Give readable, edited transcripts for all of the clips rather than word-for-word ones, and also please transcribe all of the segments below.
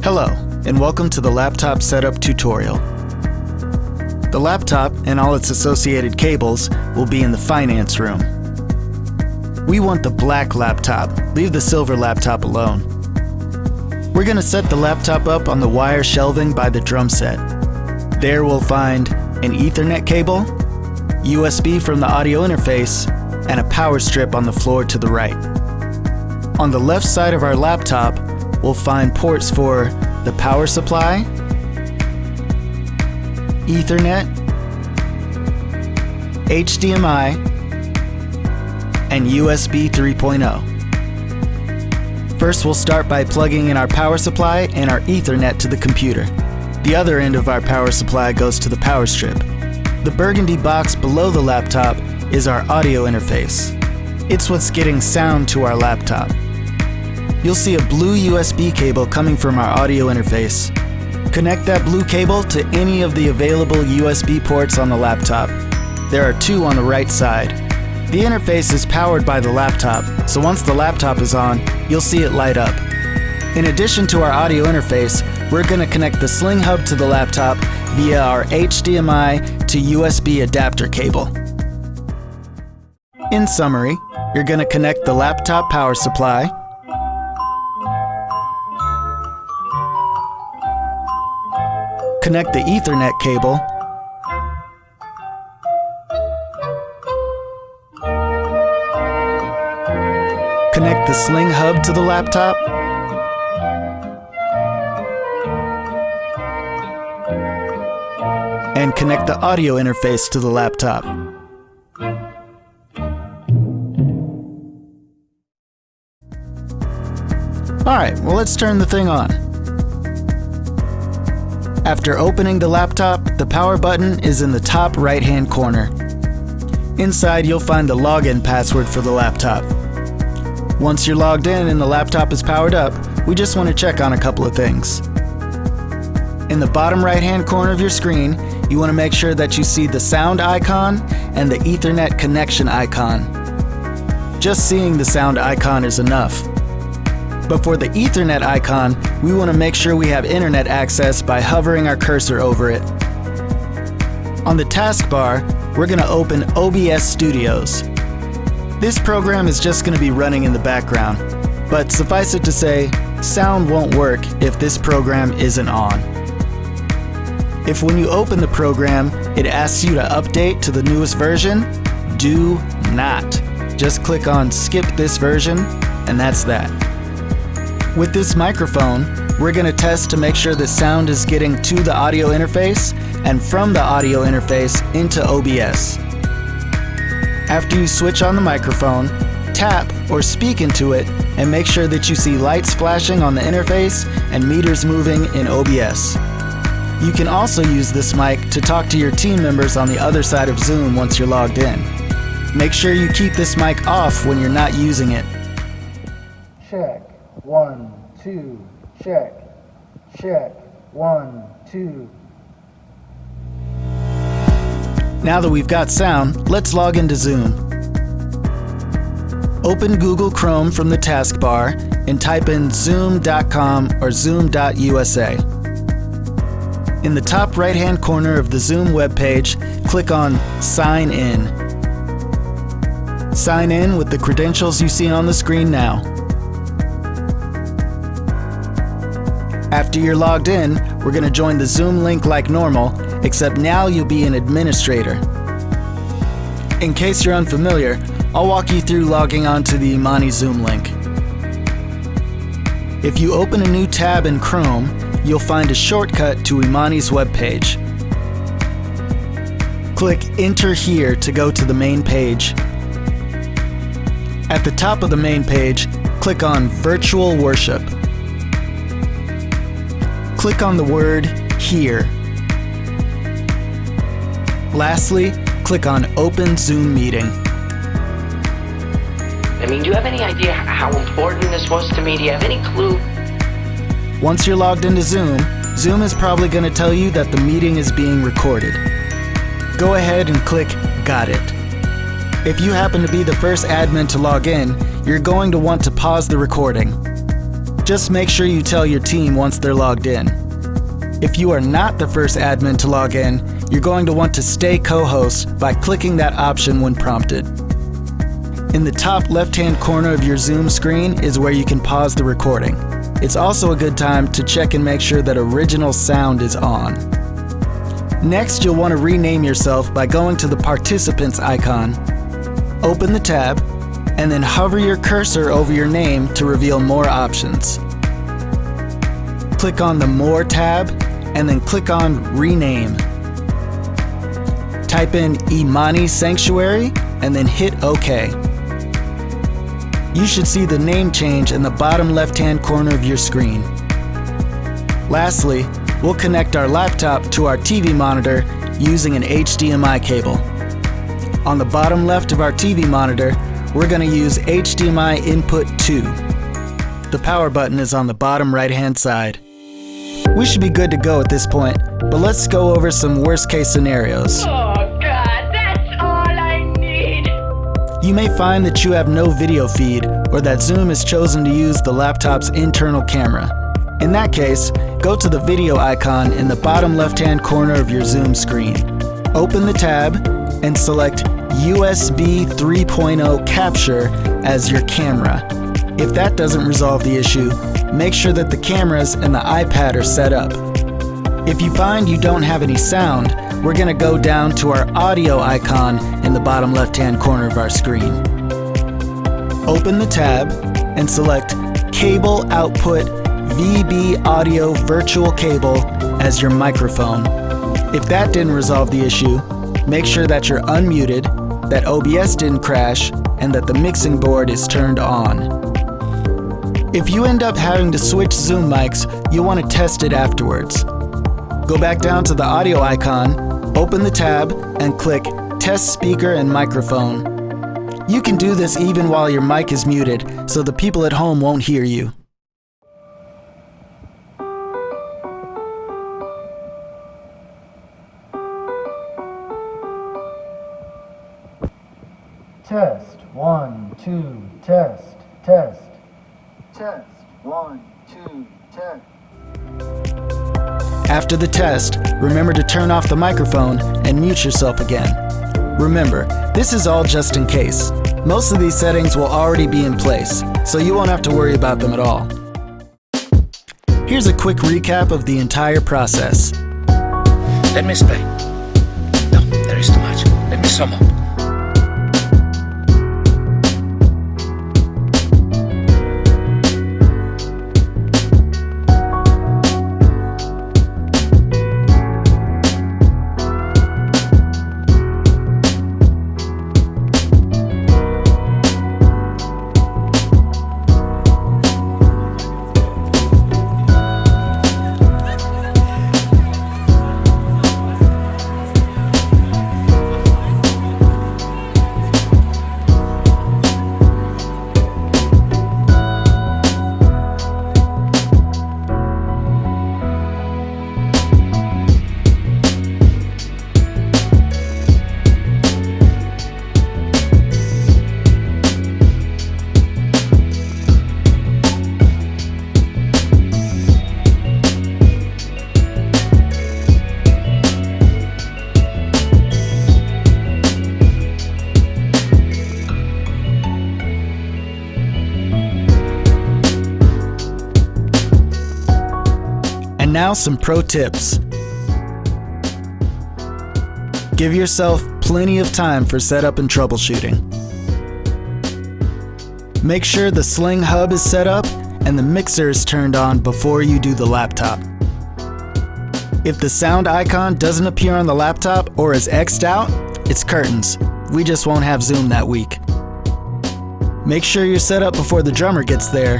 Hello, and welcome to the laptop setup tutorial. The laptop and all its associated cables will be in the finance room. We want the black laptop, leave the silver laptop alone. We're going to set the laptop up on the wire shelving by the drum set. There we'll find an Ethernet cable, USB from the audio interface, and a power strip on the floor to the right. On the left side of our laptop, we'll find ports for the power supply, Ethernet, HDMI, and USB 3.0. First, we'll start by plugging in our power supply and our Ethernet to the computer. The other end of our power supply goes to the power strip. The burgundy box below the laptop is our audio interface. It's what's getting sound to our laptop. You'll see a blue USB cable coming from our audio interface. Connect that blue cable to any of the available USB ports on the laptop. There are 2 on the right side. The interface is powered by the laptop, so once the laptop is on, you'll see it light up. In addition to our audio interface, we're going to connect the Sling Hub to the laptop via our HDMI to USB adapter cable. In summary, you're going to connect the laptop power supply, connect the Ethernet cable, connect the Sling Hub to the laptop, and connect the audio interface to the laptop. Alright, well, let's turn the thing on. After opening the laptop, the power button is in the top right-hand corner. Inside, you'll find the login password for the laptop. Once you're logged in and the laptop is powered up, we just want to check on a couple of things. In the bottom right-hand corner of your screen, you want to make sure that you see the sound icon and the Ethernet connection icon. Just seeing the sound icon is enough. But for the Ethernet icon, we want to make sure we have internet access by hovering our cursor over it. On the taskbar, we're going to open OBS Studios. This program is just going to be running in the background, but suffice it to say, sound won't work if this program isn't on. If when you open the program, it asks you to update to the newest version, do not. Just click on Skip this version, and that's that. With this microphone, we're going to test to make sure the sound is getting to the audio interface and from the audio interface into OBS. After you switch on the microphone, tap or speak into it and make sure that you see lights flashing on the interface and meters moving in OBS. You can also use this mic to talk to your team members on the other side of Zoom once you're logged in. Make sure you keep this mic off when you're not using it. Check. 1, 2, check. Check. 1, 2. Now that we've got sound, let's log into Zoom. Open Google Chrome from the taskbar and type in zoom.com or zoom.usa. In the top right-hand corner of the Zoom webpage, click on Sign In. Sign in with the credentials you see on the screen now. After you're logged in, we're going to join the Zoom link like normal, except now you'll be an administrator. In case you're unfamiliar, I'll walk you through logging onto the Imani Zoom link. If you open a new tab in Chrome, you'll find a shortcut to Imani's webpage. Click Enter here to go to the main page. At the top of the main page, click on Virtual Worship. Click on the word Here. Lastly, click on Open Zoom Meeting. I mean, do you have any idea how important this was to me? Do you have any clue? Once you're logged into Zoom, Zoom is probably going to tell you that the meeting is being recorded. Go ahead and click Got It. If you happen to be the first admin to log in, you're going to want to pause the recording. Just make sure you tell your team once they're logged in. If you are not the first admin to log in, you're going to want to stay co-host by clicking that option when prompted. In the top left-hand corner of your Zoom screen is where you can pause the recording. It's also a good time to check and make sure that original sound is on. Next, you'll want to rename yourself by going to the Participants icon, open the tab, and then hover your cursor over your name to reveal more options. Click on the More tab, and then click on Rename. Type in Imani Sanctuary, and then hit OK. You should see the name change in the bottom left-hand corner of your screen. Lastly, we'll connect our laptop to our TV monitor using an HDMI cable. On the bottom left of our TV monitor, we're going to use HDMI input 2. The power button is on the bottom right-hand side. We should be good to go at this point, but let's go over some worst-case scenarios. Oh, God, that's all I need. You may find that you have no video feed or that Zoom has chosen to use the laptop's internal camera. In that case, go to the video icon in the bottom left-hand corner of your Zoom screen. Open the tab and select USB 3.0 Capture as your camera. If that doesn't resolve the issue, make sure that the cameras and the iPad are set up. If you find you don't have any sound, we're going to go down to our audio icon in the bottom left-hand corner of our screen. Open the tab and select Cable Output VB Audio Virtual Cable as your microphone. If that didn't resolve the issue, make sure that you're unmuted, that OBS didn't crash, and that the mixing board is turned on. If you end up having to switch Zoom mics, you'll want to test it afterwards. Go back down to the audio icon, open the tab, and click Test Speaker and Microphone. You can do this even while your mic is muted, so the people at home won't hear you. Test, 1, 2, test, test. Test, 1, 2, test. After the test, remember to turn off the microphone and mute yourself again. Remember, this is all just in case. Most of these settings will already be in place, so you won't have to worry about them at all. Here's a quick recap of the entire process. Let me explain. No, there is too much. Let me sum up. Now some pro tips. Give yourself plenty of time for setup and troubleshooting. Make sure the Sling hub is set up and the mixer is turned on before you do the laptop. If the sound icon doesn't appear on the laptop or is X'd out, it's curtains. We just won't have Zoom that week. Make sure you're set up before the drummer gets there,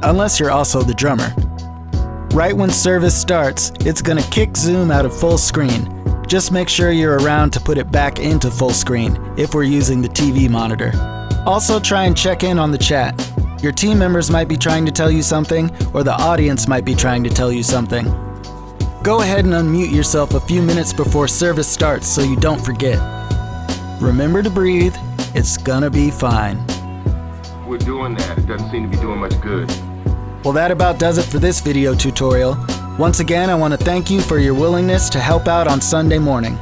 unless you're also the drummer. Right when service starts, it's gonna kick Zoom out of full screen. Just make sure you're around to put it back into full screen if we're using the TV monitor. Also try and check in on the chat. Your team members might be trying to tell you something, or the audience might be trying to tell you something. Go ahead and unmute yourself a few minutes before service starts so you don't forget. Remember to breathe, it's gonna be fine. We're doing that. It doesn't seem to be doing much good. Well, that about does it for this video tutorial. Once again, I want to thank you for your willingness to help out on Sunday morning.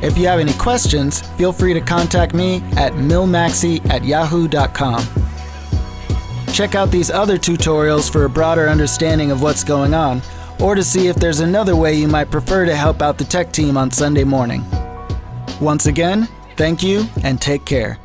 If you have any questions, feel free to contact me at millmaxey@yahoo.com. Check out these other tutorials for a broader understanding of what's going on, or to see if there's another way you might prefer to help out the tech team on Sunday morning. Once again, thank you and take care.